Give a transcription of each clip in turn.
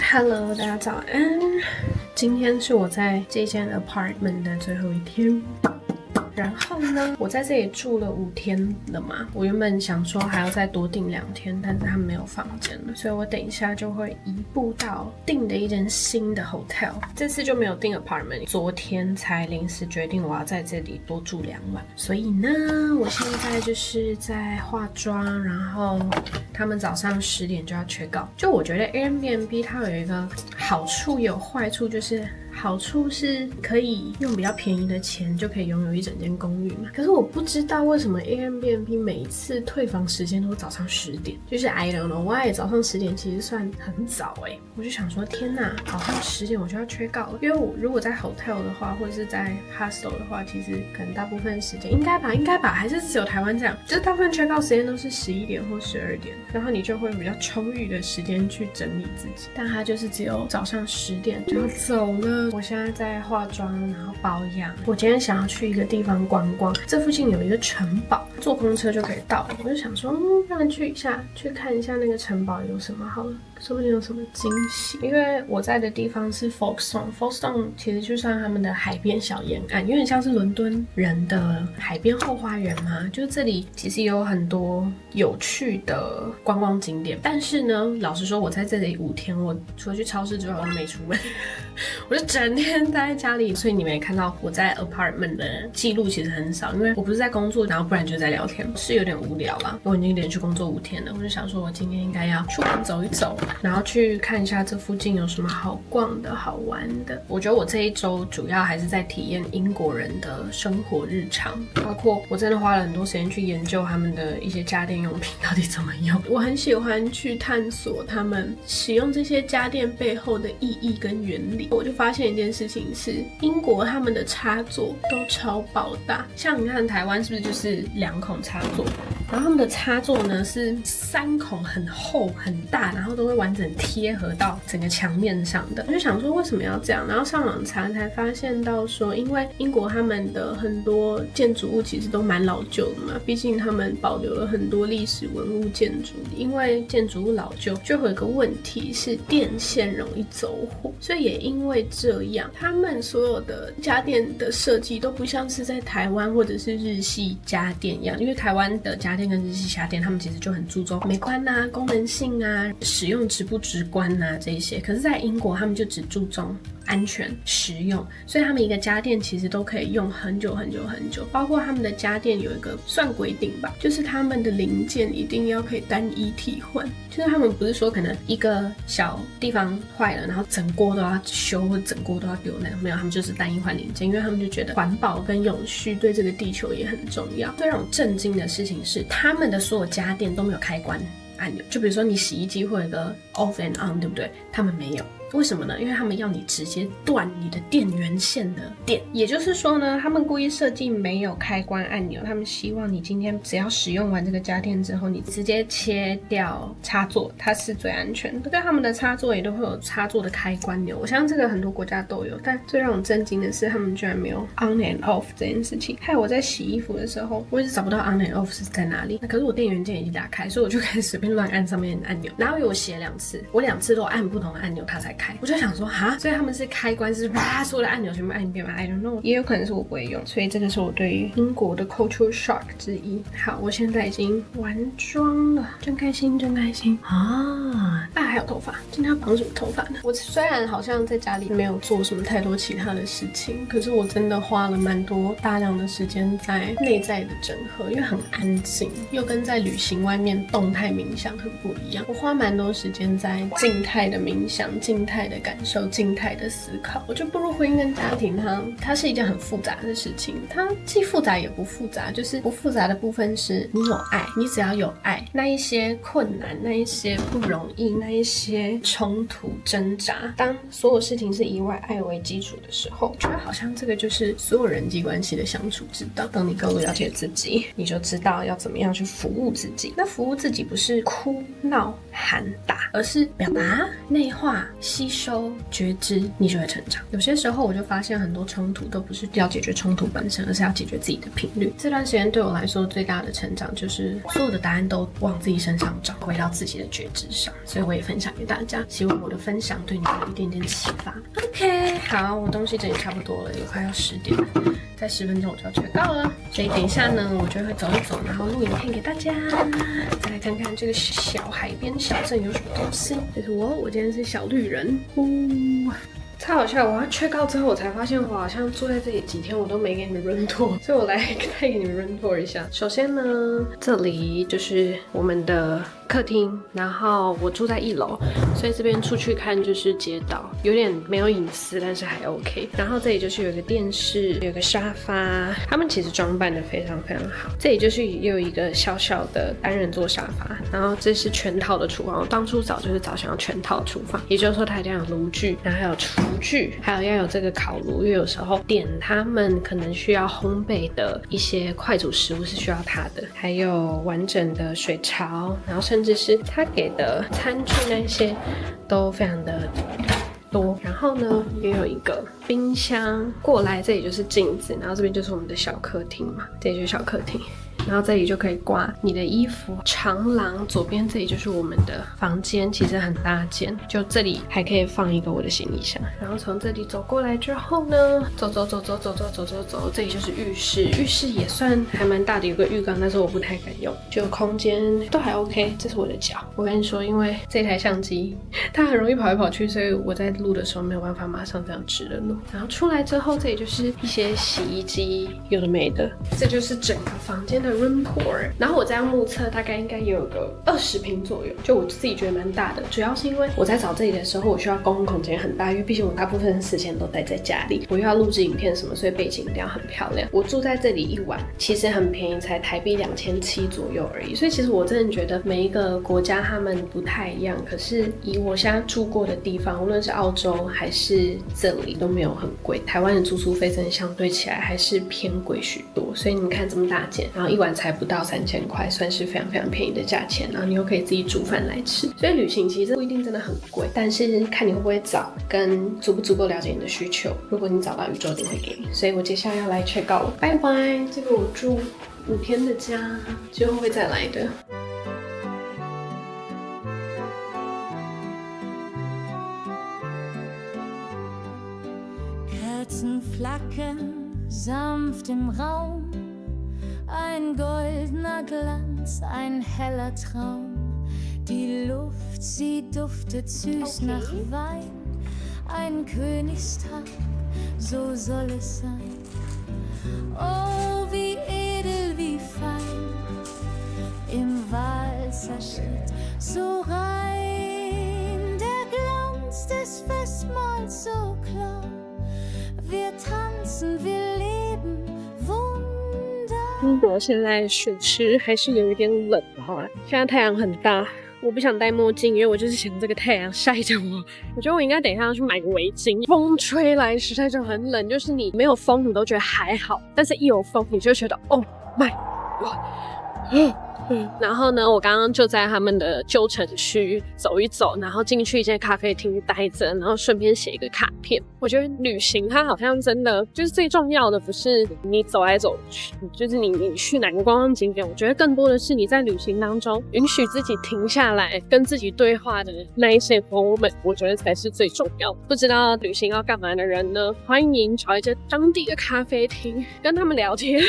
Hello， 大家早安。今天是我在这间 apartment 的最后一天。然后呢，我在这里住了5天了嘛。我原本想说还要再多订2天，但是他们没有房间了，所以我等一下就会移步到订的一间新的 hotel。这次就没有订 apartment， 昨天才临时决定我要在这里多住2晚。所以呢，我现在就是在化妆，然后他们早上10点就要check out。就我觉得 Airbnb 它有一个好处也有坏处，就是好处是可以用比较便宜的钱就可以拥有一整间公寓嘛。可是我不知道为什么 Airbnb 每一次退房时间都是早上10点，就是 I don't know why 早上10点其实算很早欸。我就想说天哪，早上10点我就要check out了。因为我如果在 hotel 的话，或者是在 hostel 的话，其实可能大部分时间应该吧，还是只有台湾这样，就是大部分check out时间都是11点或12点，然后你就会有比较充裕的时间去整理自己。但它就是只有早上10点就要走了。我现在在化妆，然后保养。我今天想要去一个地方观光，这附近有一个城堡，坐公车就可以到了。我就想说，不然去看一下那个城堡有什么好了，说不定有什么惊喜。因为我在的地方是 Folkestone 其实就算他们的海边小沿岸，有点像是伦敦人的海边后花园嘛。就是这里其实也有很多有趣的观光景点，但是呢，老实说，我在这里5天，我除了去超市之外，我都没出门，我就整天待在家里。所以你们也看到我在 apartment 的记录其实很少，因为我不是在工作，然后不然就在聊天，是有点无聊啦。我已经连续工作5天了，我就想说我今天应该要出门走一走，然后去看一下这附近有什么好逛的好玩的。我觉得我这一周主要还是在体验英国人的生活日常，包括我真的花了很多时间去研究他们的一些家电用品到底怎么用。我很喜欢去探索他们使用这些家电背后的意义跟原理。我就发现一件事情是，英国他们的插座都超爆大，像你看台湾是不是就是2孔插座，然后他们的插座呢是3孔，很厚很大，然后都会完整贴合到整个墙面上的。我就想说为什么要这样，然后上网查才发现到说，因为英国他们的很多建筑物其实都蛮老旧的嘛，毕竟他们保留了很多历史文物建筑。因为建筑物老旧，就会有一个问题是电线容易走火，所以也因为这样，他们所有的家电的设计都不像是在台湾或者是日系家电一样。因为台湾的家电跟日系家电，他们其实就很注重美观啊、功能性啊、使用直不直观啊这一些。可是在英国他们就只注重安全实用，所以他们一个家电其实都可以用很久很久很久。包括他们的家电有一个算规定吧，就是他们的零件一定要可以单一替换，就是他们不是说可能一个小地方坏了，然后整锅都要修或整锅都要丢那个，没有，他们就是单一换零件。因为他们就觉得环保跟永续对这个地球也很重要。最让我震惊的事情是，他们的所有家电都没有开关按钮，就比如说你洗衣机会有一个 off and on， 对不对？他们没有。为什么呢？因为他们要你直接断你的电源线的电，也就是说呢，他们故意设计没有开关按钮，他们希望你今天只要使用完这个家电之后，你直接切掉插座，它是最安全的。对，他们的插座也都会有插座的开关钮，我相信这个很多国家都有，但最让我震惊的是，他们居然没有 on and off 这件事情。害我在洗衣服的时候，我一直找不到 on and off 是在哪里。可是我电源键已经打开，所以我就开始随便乱按上面的按钮，然后有写2次，我2次都按不同的按钮，它才开。我就想说哈，所以他们是开关是所有的按钮全部按一遍吗？ I don't know， 也有可能是我不会用，所以这个是我对于英国的 cultural shock 之一。好，我现在已经完妆了，真开心真开心啊！还有头发，今天要绑什么头发呢？我虽然好像在家里没有做什么太多其他的事情，可是我真的花了蛮多大量的时间在内在的整合，因为很安静，又跟在旅行外面动态冥想很不一样。我花蛮多时间在静态的冥想、静态的感受、静态的思考。我觉得步入婚姻跟家庭它是一件很复杂的事情，它既复杂也不复杂。就是不复杂的部分是你有爱，你只要有爱，那一些困难、那一些不容易、那一些冲突挣扎，当所有事情是以爱为基础的时候，我觉得好像这个就是所有人际关系的相处之道。当你够了解自己，你就知道要怎么样去服务自己。那服务自己不是哭闹喊打，而是表达、内化、吸收觉知，你就会成长。有些时候我就发现很多冲突都不是要解决冲突本身，而是要解决自己的频率。这段时间对我来说最大的成长就是所有的答案都往自己身上找，回到自己的觉知上。所以我也分享给大家，希望我的分享对你们有一点点启发。OK， 好，我东西整理差不多了，也快要10点了，再10分钟我就要check out了。所以等一下呢，我就会走一走，然后录影片给大家，再来看看这个小海边小镇有什么东西。这是我今天是小绿人，超好笑！我要check out之后，我才发现我好像住在这里几天，我都没给你们 run tour， 所以我来再给你们 run tour 一下。首先呢，这里就是我们的客厅，然后我住在1楼，所以这边出去看就是街道，有点没有隐私，但是还 OK。然后这里就是有个电视，有个沙发，他们其实装扮的非常非常好。这里就是也有一个小小的单人座沙发，然后这是全套的厨房。我当初找就是找想要全套厨房，也就是说它一定要有炉具，然后还有厨具，还有要有这个烤炉，因为有时候点他们可能需要烘焙的一些快煮食物是需要它的，还有完整的水槽，然后甚至是他给的餐具那些都非常的多。然后呢，也有一个冰箱，过来这里就是镜子，然后这边就是我们的小客厅嘛，这里就是小客厅。然后这里就可以挂你的衣服，长廊左边这里就是我们的房间，其实很大间，就这里还可以放一个我的行李箱。然后从这里走过来之后呢，走，这里就是浴室，浴室也算还蛮大的，有个浴缸，但是我不太敢用，就空间都还 OK。这是我的脚，我跟你说，因为这台相机它很容易跑来跑去，所以我在录的时候没有办法马上这样直的录。然后出来之后，这里就是一些洗衣机，有的没的，这就是整个房间的room tour。然后我这样目测大概应该也有个20平左右，就我自己觉得蛮大的。主要是因为我在找这里的时候，我需要公共空间很大，因为毕竟我大部分时间都待在家里，我又要录制影片什么，所以背景一定要很漂亮。我住在这里一晚其实很便宜，才台币2700左右而已。所以其实我真的觉得每一个国家他们不太一样，可是以我现在住过的地方，无论是澳洲还是这里都没有很贵。台湾的住宿费真的相对起来还是偏贵许多，所以你们看这么大间，然后一晚才不到3000块，算是非常非常便宜的价钱，然后你又可以自己煮饭来吃。所以旅行其实不一定真的很贵，但是看你会不会找，跟足不足够了解你的需求。如果你找到，宇宙一定会给你。所以我接下来要来 check out 了，拜拜。这个我住5天的家，之后会再来的。Kerzen flackern sanft im Raum, ein goldener Glanz, ein heller Traum. Die Luft, sie duftet süß nach Wein, ein Königstag, so soll es sein. Oh, wie edel, wie fein, im Walzerschritt, so rein, der Glanz des Festmahls so klar. Wir tanzen, wir leben, wunderbar. 英国现在水池还是有一点冷哈，现在太阳很大，我不想戴墨镜，因为我就是想这个太阳晒着我。我觉得我应该等一下要去买个围巾，风吹来实在就很冷，就是你没有风你都觉得还好，但是一有风你就觉得 Oh my God。然后呢，我刚刚就在他们的旧城区走一走，然后进去一间咖啡厅待着，然后顺便写一个卡片。我觉得旅行它好像真的就是最重要的不是你走来走去，就是你去哪个观光景点，我觉得更多的是你在旅行当中允许自己停下来跟自己对话的那一些 moment， 我觉得才是最重要的。不知道旅行要干嘛的人呢，欢迎找一间当地的咖啡厅跟他们聊天，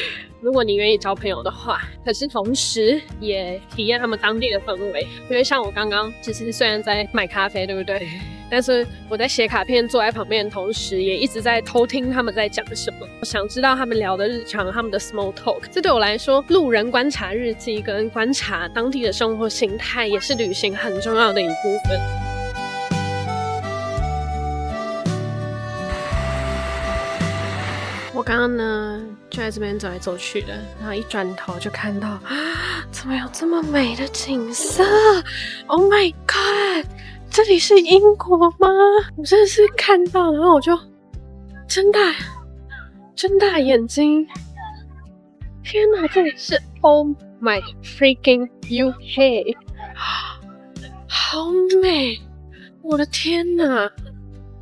如果你愿意交朋友的话，可是同时也体验他们当地的氛围。因为像我刚刚其实虽然在买咖啡，对不对？但是我在写卡片坐在旁边的同时，也一直在偷听他们在讲什么，我想知道他们聊的日常，他们的 small talk。这对我来说，路人观察日记跟观察当地的生活形态，也是旅行很重要的一部分。我刚刚呢就在这边走来走去的，然后一转头就看到怎么有这么美的景色 Oh my god， 这里是英国吗？我真的是看到，然后我就睁大眼睛，天哪，这里是 Oh my freaking UK， 好美，我的天哪！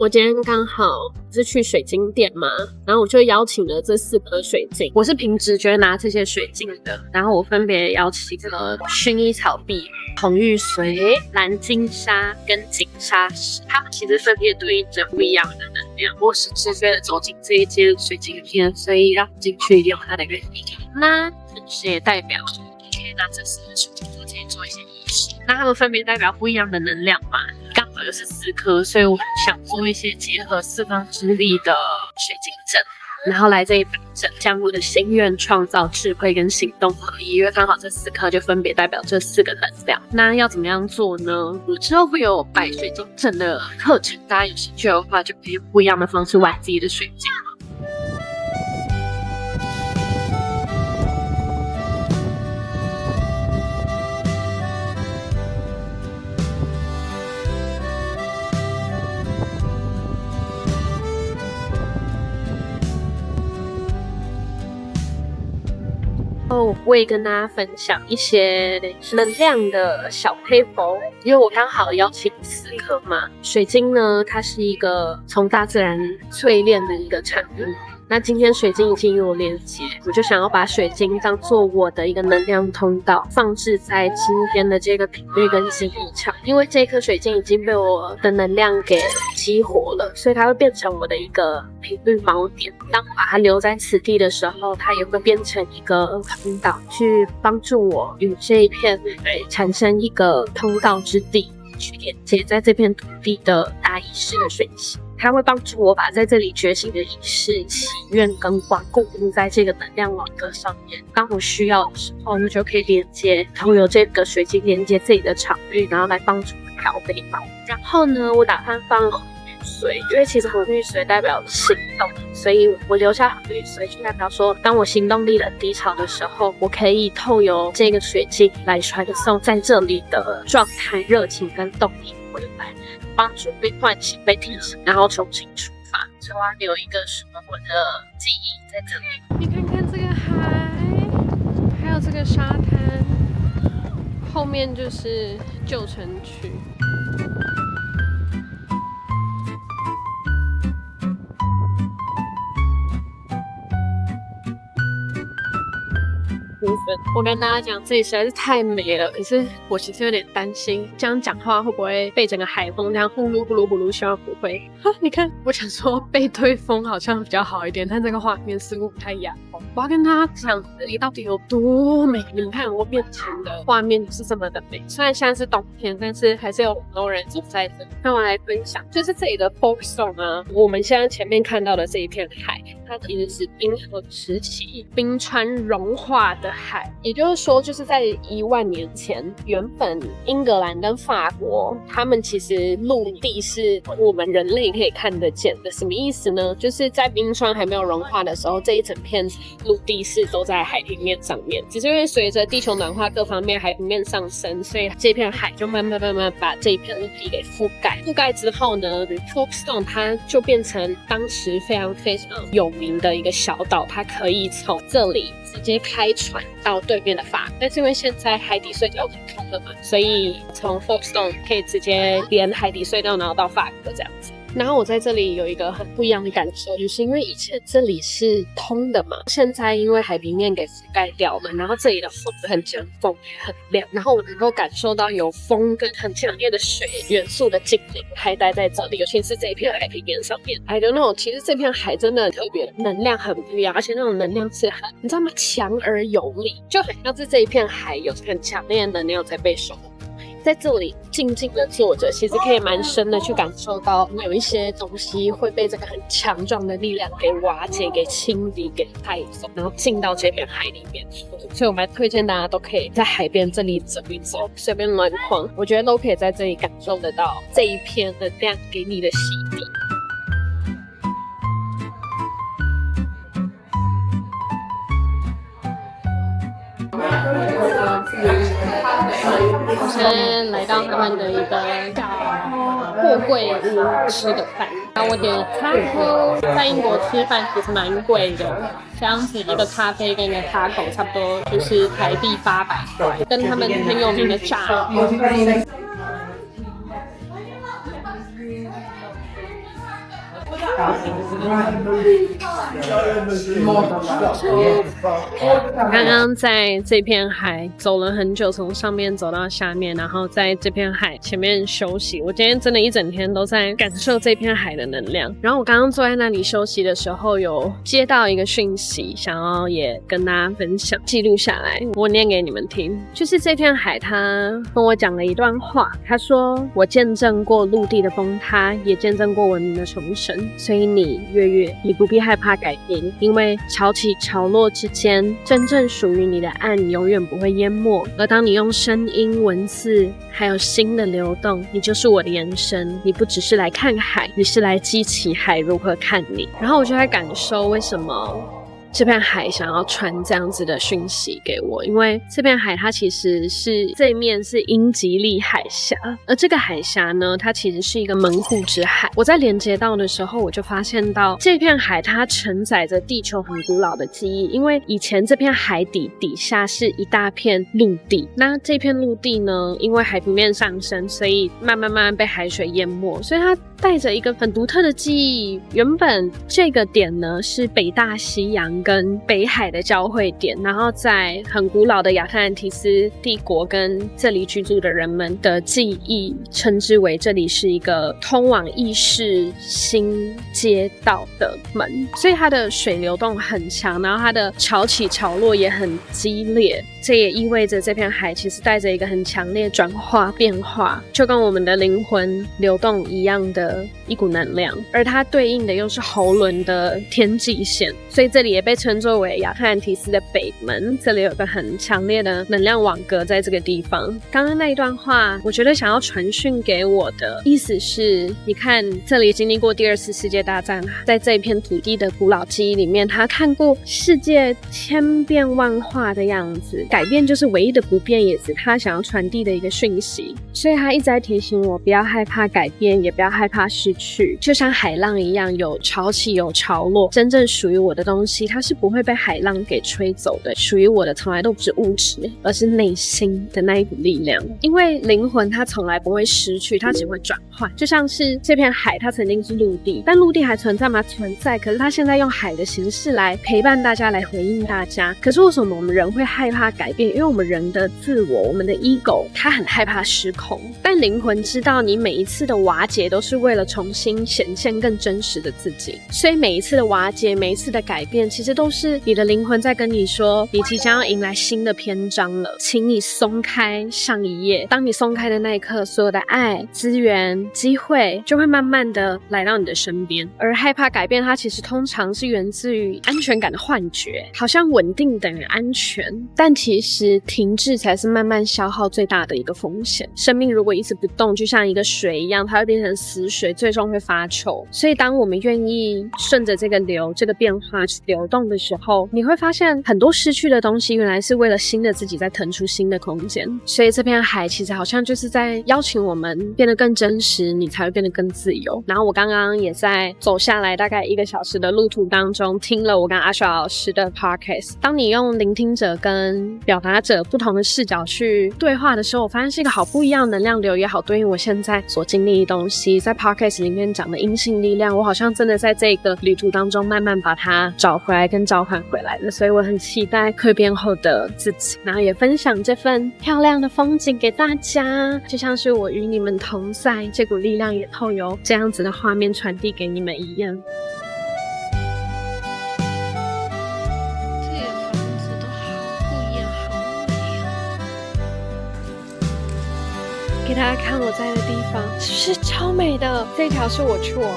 我今天刚好是去水晶店嘛，然后我就邀请了这4颗水晶，我是凭直觉拿这些水晶的，然后我分别邀请了薰衣草碧玉、红玉髓、蓝金沙跟金沙石，它们其实分别对应着不一样的能量。我是直觉的走进这一间水晶店，所以让进去有它的原因。那同时也代表可以拿这4颗水晶做这里做一些仪式，那它们分别代表不一样的能量嘛。刚好又是4颗，所以我想做一些结合4方之力的水晶阵，然后来这一本阵，将我的心愿、创造、智慧跟行动合一，因为刚好这4颗就分别代表这4个能量。那要怎么样做呢？我之后会有摆水晶阵的课程，大家有兴趣的话，就可以用不一样的方式玩自己的水晶。我也跟大家分享一些能量的小配方，因为我刚好邀请4颗嘛。水晶呢，它是一个从大自然淬炼的一个产物。那今天水晶已经有连接，我就想要把水晶当做我的一个能量通道，放置在今天的这个频率跟记忆场。因为这颗水晶已经被我的能量给激活了，所以它会变成我的一个频率锚点。当我把它留在此地的时候，它也会变成一个通道，去帮助我与这一片产生一个通道之地，去连接在这片土地的大意识的水晶。它会帮助我把在这里觉醒的意识、祈愿跟光固定在这个能量网格上面。当我需要的时候，我就可以连接，透过这个水晶连接自己的场域，然后来帮助我调背包。然后呢，我打算放红玉髓，因为其实红玉髓代表行动，所以我留下红玉髓，就代表说，当我行动力很低潮的时候，我可以透由这个水晶来传送在这里的状态、热情跟动力回来。帮助被唤醒、被提醒，然后重新出发。所以我要留一个什么我的记忆在这里。你看看这个海，还有这个沙滩，后面就是旧城区。我跟大家讲，这里实在是太美了。可是我其实有点担心，这样讲话会不会被整个海风这样呼噜呼噜呼噜？希望不会。你看，我想说被推风好像比较好一点，但这个画面似乎不太雅观。我要跟大家讲，这里到底有多美？你们看我面前的画面是这么的美。虽然现在是冬天，但是还是有很多人住在这里。那我来分享，就是这里的 Folkestone 啊，我们现在前面看到的这一片海，它其实是冰河时期冰川融化的海。也就是说，就是在1万年前，原本英格兰跟法国，他们其实陆地是我们人类可以看得见的。什么意思呢？就是在冰川还没有融化的时候，这一整片陆地是都在海平面上面。只是因为随着地球暖化，各方面海平面上升，所以这片海就慢慢把这一片陆地给覆盖。覆盖之后呢 ，Folkestone 它就变成当时非常有名的一个小岛，它可以从这里直接开船到对面的法国，但是因为现在海底隧道通了嘛，所以从 Folkestone 可以直接连海底隧道然后到法国这样子。然后我在这里有一个很不一样的感受，就是因为以前这里是通的嘛，现在因为海平面给覆盖掉了，然后这里的风很强，风也很亮，然后我能够感受到有风跟很强烈的水元素的精灵还待在这里，尤其是这一片海平面上面。I don't know， 其实这片海真的很特别，能量很不一样，而且那种能量是很，你知道吗？强而有力，就很像是这一片海有很强烈的能量在被守护。在这里静静的坐着，其实可以蛮深的去感受到有一些东西会被这个很强壮的力量给瓦解、给清理、给带走，然后进到这片海里面。所以我蛮推荐大家都可以在海边这里走一走，随便乱晃，我觉得都可以在这里感受得到这一片能量给你的洗礼。我现在来到他们的一个叫货柜屋吃的饭，然后我点了taco，在英国吃饭其实蛮贵的，这样子一个咖啡跟一个taco差不多就是台币800块，跟他们很有名的炸刚刚在这片海走了很久，从上面走到下面，然后在这片海前面休息。我今天真的一整天都在感受这片海的能量。然后我刚刚坐在那里休息的时候，有接到一个讯息，想要也跟大家分享，记录下来，我念给你们听。就是这片海，他跟我讲了一段话，他说：“我见证过陆地的崩塌，也见证过文明的重生，所以你月月，你不必害怕改变，因为潮起潮落之间，真正属于你的岸永远不会淹没。而当你用声音、文字还有心的流动，你就是我的延伸。你不只是来看海，你是来激起海如何看你。”然后我就在感受为什么这片海想要传这样子的讯息给我，因为这片海它其实是这一面是英吉利海峡，而这个海峡呢，它其实是一个门户之海。我在连接到的时候，我就发现到这片海它承载着地球很古老的记忆，因为以前这片海底底下是一大片陆地，那这片陆地呢，因为海平面上升，所以慢慢被海水淹没，所以它带着一个很独特的记忆。原本这个点呢是北大西洋跟北海的交汇点，然后在很古老的亚特兰提斯帝国跟这里居住的人们的记忆称之为这里是一个通往意识新街道的门，所以它的水流动很强，然后它的潮起潮落也很激烈，这也意味着这片海其实带着一个很强烈转化变化，就跟我们的灵魂流动一样的一股能量，而它对应的又是喉轮的天际线，所以这里也被称作为亚特兰提斯的北门，这里有个很强烈的能量网格在这个地方。刚刚那一段话，我觉得想要传讯给我的意思是，你看这里经历过第二次世界大战，在这一片土地的古老记忆里面，他看过世界千变万化的样子，改变就是唯一的不变，也是他想要传递的一个讯息。所以他一直在提醒我，不要害怕改变，也不要害怕失去，就像海浪一样，有潮起有潮落，真正属于我的东西它是不会被海浪给吹走的，属于我的从来都不是物质，而是内心的那一股力量。因为灵魂它从来不会失去，它只会转换，就像是这片海它曾经是陆地，但陆地还存在吗？存在，可是它现在用海的形式来陪伴大家，来回应大家。可是为什么我们人会害怕改变？因为我们人的自我，我们的 ego 它很害怕失控，但灵魂知道你每一次的瓦解都是为了重新显现更真实的自己，所以每一次的瓦解，每一次的改变，其实都是你的灵魂在跟你说，你即将要迎来新的篇章了，请你松开上一页。当你松开的那一刻，所有的爱、资源、机会就会慢慢的来到你的身边。而害怕改变，它其实通常是源自于安全感的幻觉，好像稳定等于安全，但其实停滞才是慢慢消耗最大的一个风险。生命如果一直不动，就像一个水一样，它会变成死水，最终会发臭。所以当我们愿意顺着这个流，这个变化去流动的时候，你会发现很多失去的东西原来是为了新的自己在腾出新的空间。所以这片海其实好像就是在邀请我们变得更真实，你才会变得更自由。然后我刚刚也在走下来大概1个小时的路途当中，听了我跟阿雪老师的 podcast。 当你用聆听者跟表达者不同的视角去对话的时候，我发现是一个好不一样的能量流，也好对应我现在所经历的东西。在 podcast 里面讲的阴性力量，我好像真的在这个旅途当中慢慢把它找回来跟召唤回来了，所以我很期待蜕变后的自己，然后也分享这份漂亮的风景给大家，就像是我与你们同在，这股力量也透由这样子的画面传递给你们一样。这里的房子都好不一样，好美啊！给大家看我在的地方，是不是超美的？这条是我去我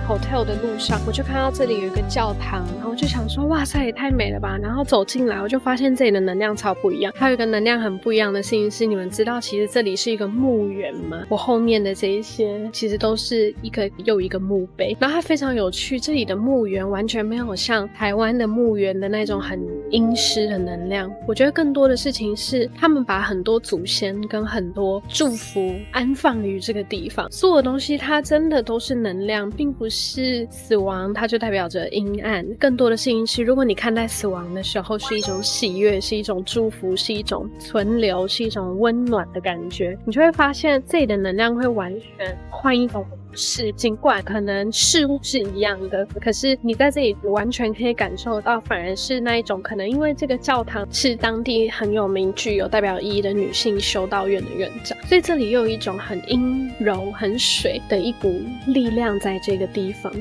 hotel 的路上，我就看到这里有一个教堂，然后我就想说，哇塞，也太美了吧！然后走进来，我就发现这里的能量超不一样。还有一个能量很不一样的事情是，你们知道其实这里是一个墓园吗？我后面的这一些其实都是一个又一个墓碑，然后它非常有趣，这里的墓园完全没有像台湾的墓园的那种很阴湿的能量，我觉得更多的事情是他们把很多祖先跟很多祝福安放于这个地方，所有东西它真的都是能量，并不是死亡它就代表着阴暗。更多的事情是，如果你看待死亡的时候是一种喜悦，是一种祝福，是一种存留，是一种温暖的感觉，你就会发现这里的能量会完全换一种是，尽管可能事物是一样的，可是你在这里完全可以感受到，反而是那一种可能因为这个教堂是当地很有名具有代表意义的女性修道院的院长，所以这里又有一种很阴柔很水的一股力量在这个地方。